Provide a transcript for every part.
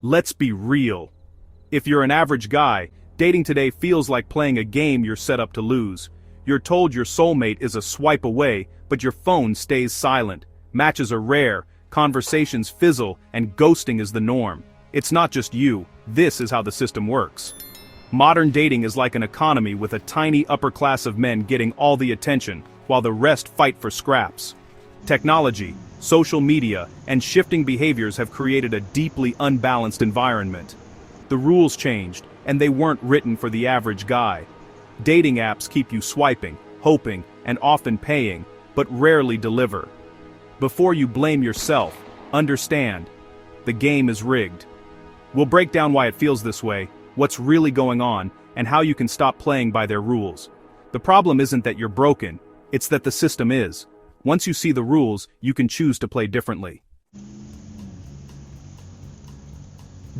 Let's be real. If you're an average guy, dating today feels like playing a game you're set up to lose. You're told your soulmate is a swipe away, but your phone stays silent. Matches are rare, conversations fizzle, and ghosting is the norm. It's not just you, this is how the system works. Modern dating is like an economy with a tiny upper class of men getting all the attention, while the rest fight for scraps. Technology, social media, and shifting behaviors have created a deeply unbalanced environment. The rules changed, and they weren't written for the average guy. Dating apps keep you swiping, hoping, and often paying, but rarely deliver. Before you blame yourself, understand, the game is rigged. We'll break down why it feels this way, what's really going on, and how you can stop playing by their rules. The problem isn't that you're broken, it's that the system is. Once you see the rules, you can choose to play differently.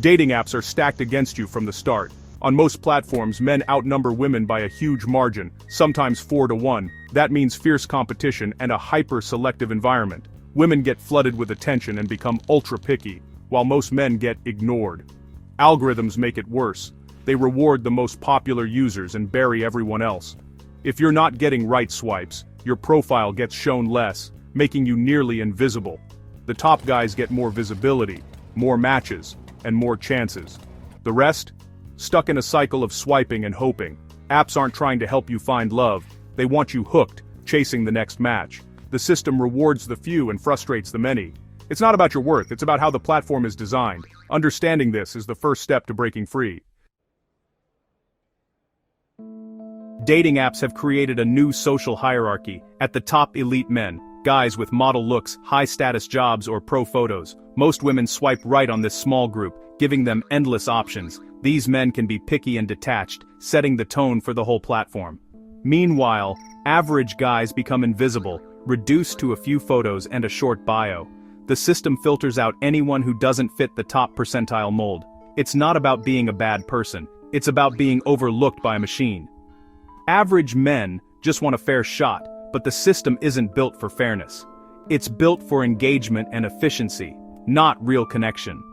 Dating apps are stacked against you from the start. On most platforms, men outnumber women by a huge margin, sometimes 4-to-1. That means fierce competition and a hyper-selective environment. Women get flooded with attention and become ultra-picky, while most men get ignored. Algorithms make it worse. They reward the most popular users and bury everyone else. If you're not getting right swipes, your profile gets shown less, making you nearly invisible. The top guys get more visibility, more matches, and more chances. The rest? Stuck in a cycle of swiping and hoping. Apps aren't trying to help you find love, they want you hooked, chasing the next match. The system rewards the few and frustrates the many. It's not about your worth, it's about how the platform is designed. Understanding this is the first step to breaking free. Dating apps have created a new social hierarchy. At the top, elite men, guys with model looks, high-status jobs, or pro photos. Most women swipe right on this small group, giving them endless options. These men can be picky and detached, setting the tone for the whole platform. Meanwhile, average guys become invisible, reduced to a few photos and a short bio. The system filters out anyone who doesn't fit the top percentile mold. It's not about being a bad person, it's about being overlooked by a machine. Average men just want a fair shot, but the system isn't built for fairness. It's built for engagement and efficiency, not real connection.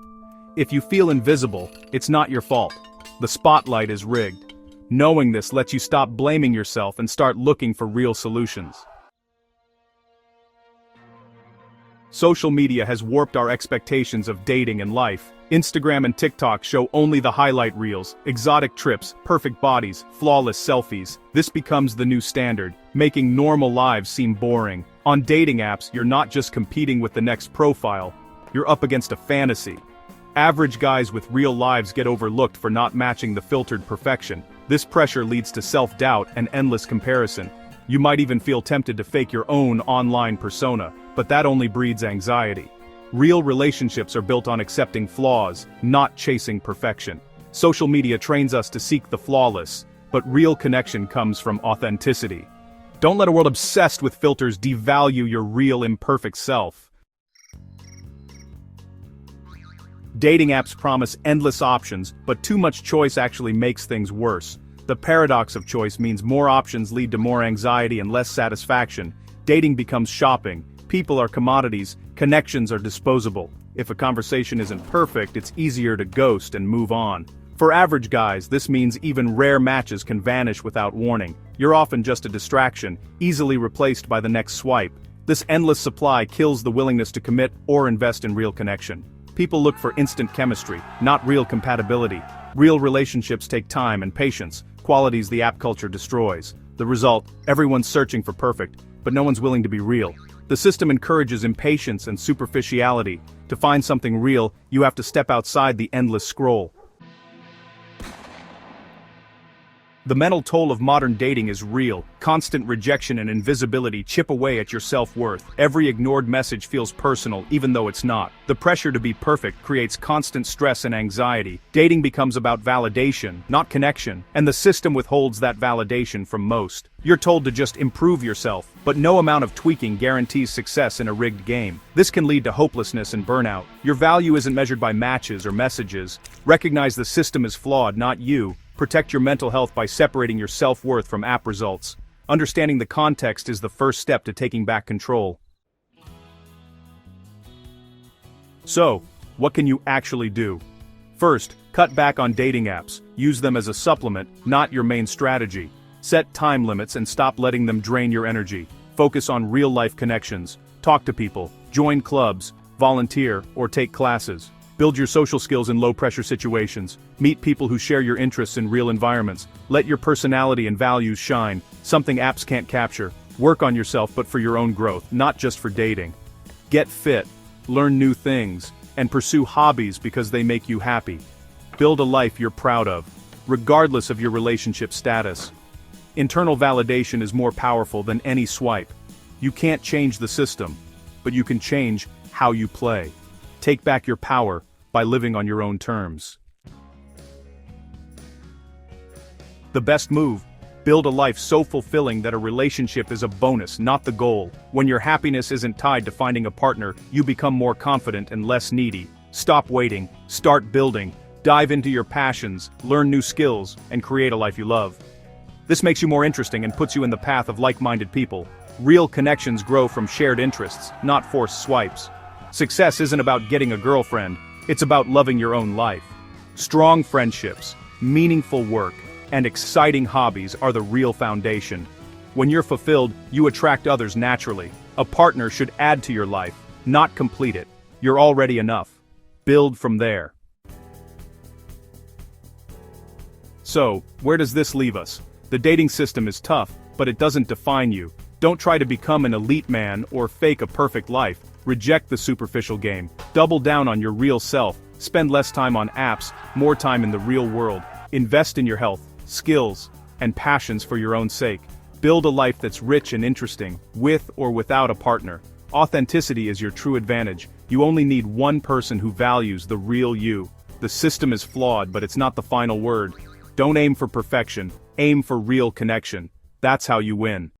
If you feel invisible, it's not your fault. The spotlight is rigged. Knowing this lets you stop blaming yourself and start looking for real solutions. Social media has warped our expectations of dating and life. Instagram and TikTok show only the highlight reels, exotic trips, perfect bodies, flawless selfies. This becomes the new standard, making normal lives seem boring. On dating apps, you're not just competing with the next profile, you're up against a fantasy. Average guys with real lives get overlooked for not matching the filtered perfection. This pressure leads to self-doubt and endless comparison. You might even feel tempted to fake your own online persona, but that only breeds anxiety. Real relationships are built on accepting flaws, not chasing perfection. Social media trains us to seek the flawless, but real connection comes from authenticity. Don't let a world obsessed with filters devalue your real imperfect self. Dating apps promise endless options, but too much choice actually makes things worse. The paradox of choice means more options lead to more anxiety and less satisfaction. Dating becomes shopping. People are commodities, connections are disposable. If a conversation isn't perfect, it's easier to ghost and move on. For average guys, this means even rare matches can vanish without warning. You're often just a distraction, easily replaced by the next swipe. This endless supply kills the willingness to commit or invest in real connection. People look for instant chemistry, not real compatibility. Real relationships take time and patience, qualities the app culture destroys. The result, everyone's searching for perfect, but no one's willing to be real. The system encourages impatience and superficiality. To find something real, you have to step outside the endless scroll. The mental toll of modern dating is real. Constant rejection and invisibility chip away at your self-worth. Every ignored message feels personal, even though it's not. The pressure to be perfect creates constant stress and anxiety. Dating becomes about validation, not connection, and the system withholds that validation from most. You're told to just improve yourself, but no amount of tweaking guarantees success in a rigged game. This can lead to hopelessness and burnout. Your value isn't measured by matches or messages. Recognize the system is flawed, not you. Protect your mental health by separating your self-worth from app results. Understanding the context is the first step to taking back control. So, what can you actually do? First, cut back on dating apps. Use them as a supplement, not your main strategy. Set time limits and stop letting them drain your energy. Focus on real-life connections. Talk to people, join clubs, volunteer, or take classes. Build your social skills in low-pressure situations. Meet people who share your interests in real environments. Let your personality and values shine, something apps can't capture. Work on yourself, but for your own growth, not just for dating. Get fit, learn new things, and pursue hobbies because they make you happy. Build a life you're proud of, regardless of your relationship status. Internal validation is more powerful than any swipe. You can't change the system, but you can change how you play. Take back your power by living on your own terms. The best move: build a life so fulfilling that a relationship is a bonus, not the goal. When your happiness isn't tied to finding a partner, you become more confident and less needy. Stop waiting, start building, dive into your passions, learn new skills, and create a life you love. This makes you more interesting and puts you in the path of like-minded people. Real connections grow from shared interests, not forced swipes. Success isn't about getting a girlfriend, it's about loving your own life. Strong friendships, meaningful work, and exciting hobbies are the real foundation. When you're fulfilled, you attract others naturally. A partner should add to your life, not complete it. You're already enough. Build from there. So, where does this leave us? The dating system is tough, but it doesn't define you. Don't try to become an elite man or fake a perfect life. Reject the superficial game. Double down on your real self. Spend less time on apps, more time in the real world. Invest in your health, skills, and passions for your own sake. Build a life that's rich and interesting, with or without a partner. Authenticity is your true advantage. You only need one person who values the real you. The system is flawed, but it's not the final word. Don't aim for perfection, aim for real connection. That's how you win.